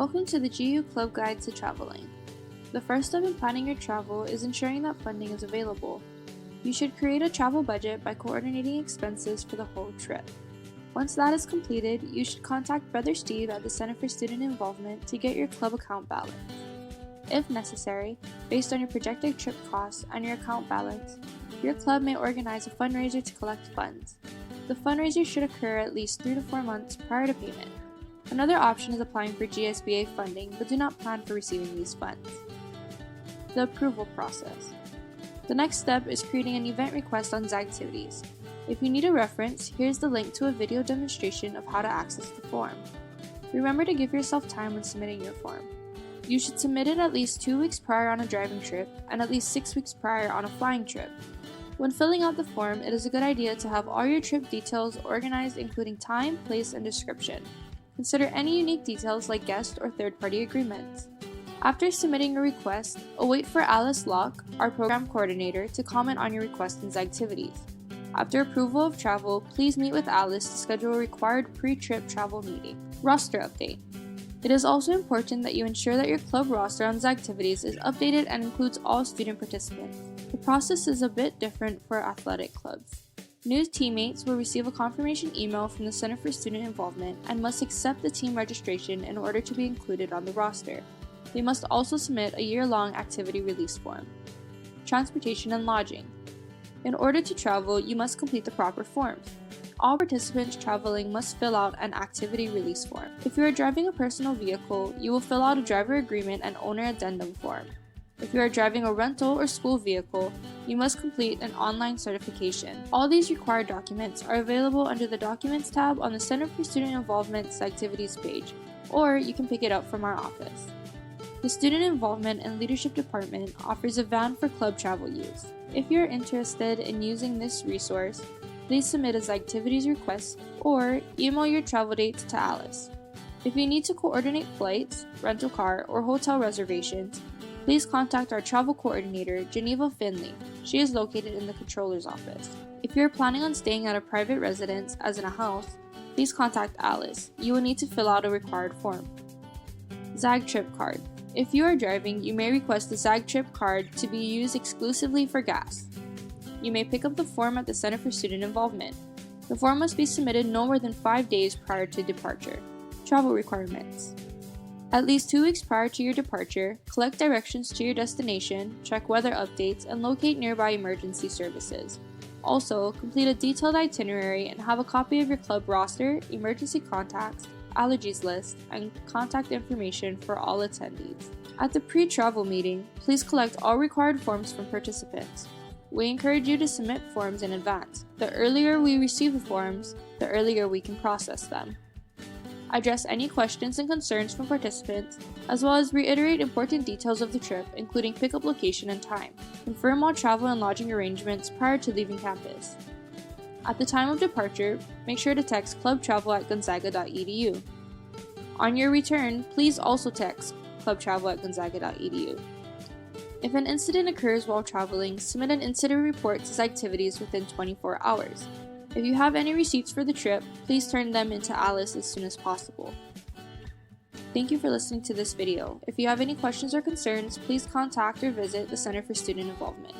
Welcome to the GU Club Guide to Traveling. The first step in planning your travel is ensuring that funding is available. You should create a travel budget by coordinating expenses for the whole trip. Once that is completed, you should contact Brother Steve at the Center for Student Involvement to get your club account balance. If necessary, based on your projected trip costs and your account balance, your club may organize a fundraiser to collect funds. The fundraiser should occur at least 3 to 4 months prior to payment. Another option is applying for GSBA funding, but do not plan for receiving these funds. The approval process. The next step is creating an event request on Zagtivities. If you need a reference, here's the link to a video demonstration of how to access the form. Remember to give yourself time when submitting your form. You should submit it at least 2 weeks prior on a driving trip and at least 6 weeks prior on a flying trip. When filling out the form, it is a good idea to have all your trip details organized, including time, place, and description. Consider any unique details like guest or third-party agreements. After submitting a request, await for Alice Locke, our program coordinator, to comment on your request in Zagtivities. After approval of travel, please meet with Alice to schedule a required pre-trip travel meeting. Roster update. It is also important that you ensure that your club roster on Zagtivities is updated and includes all student participants. The process is a bit different for athletic clubs. New teammates will receive a confirmation email from the Center for Student Involvement and must accept the team registration in order to be included on the roster. They must also submit a year-long activity release form. Transportation and lodging. In order to travel, you must complete the proper forms. All participants traveling must fill out an activity release form. If you are driving a personal vehicle, you will fill out a driver agreement and owner addendum form. If you are driving a rental or school vehicle, you must complete an online certification. All these required documents are available under the Documents tab on the Center for Student Involvement's Activities page, or you can pick it up from our office. The Student Involvement and Leadership Department offers a van for club travel use. If you are interested in using this resource, please submit a Zagtivities request or email your travel dates to Alice. If you need to coordinate flights, rental car, or hotel reservations, please contact our travel coordinator, Geneva Finley. She is located in the controller's office. If you are planning on staying at a private residence, as in a house, please contact Alice. You will need to fill out a required form. Zag Trip Card. If you are driving, you may request the Zag Trip Card to be used exclusively for gas. You may pick up the form at the Center for Student Involvement. The form must be submitted no more than 5 days prior to departure. Travel requirements. At least 2 weeks prior to your departure, collect directions to your destination, check weather updates, and locate nearby emergency services. Also, complete a detailed itinerary and have a copy of your club roster, emergency contacts, allergies list, and contact information for all attendees. At the pre-travel meeting, please collect all required forms from participants. We encourage you to submit forms in advance. The earlier we receive the forms, the earlier we can process them. Address any questions and concerns from participants, as well as reiterate important details of the trip, including pickup location and time. Confirm all travel and lodging arrangements prior to leaving campus. At the time of departure, make sure to text clubtravel@gonzaga.edu. On your return, please also text clubtravel@gonzaga.edu. If an incident occurs while traveling, submit an incident report to Zagtivities within 24 hours. If you have any receipts for the trip, please turn them into Alice as soon as possible. Thank you for listening to this video. If you have any questions or concerns, please contact or visit the Center for Student Involvement.